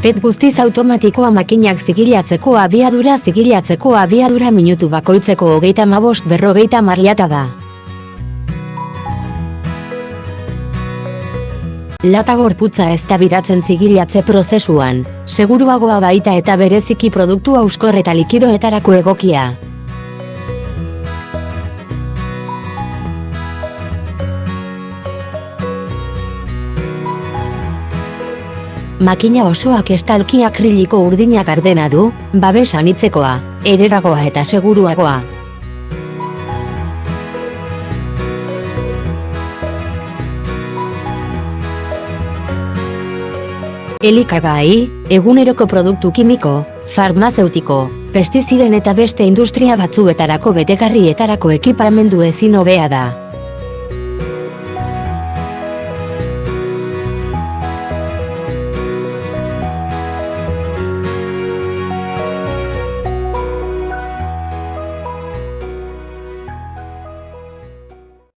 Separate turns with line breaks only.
PET guztiz automatikoa makinak zigilatzeko abiadura minutu bakoitzeko 35-50 lata da. Lata gorputza ez da biratzen zigilatze prozesuan, seguruagoa baita eta bereziki produktu hauskor eta likidoetarako egokia. Makina osoak estalki akriliko urdina gardena du, babes anitzekoa, ederragoa eta seguruagoa. Elikagai, eguneroko produktu kimiko, farmazeutiko, pestiziden eta beste industria batzuetarako betegarrietarako ekipamendu ezin hobea da.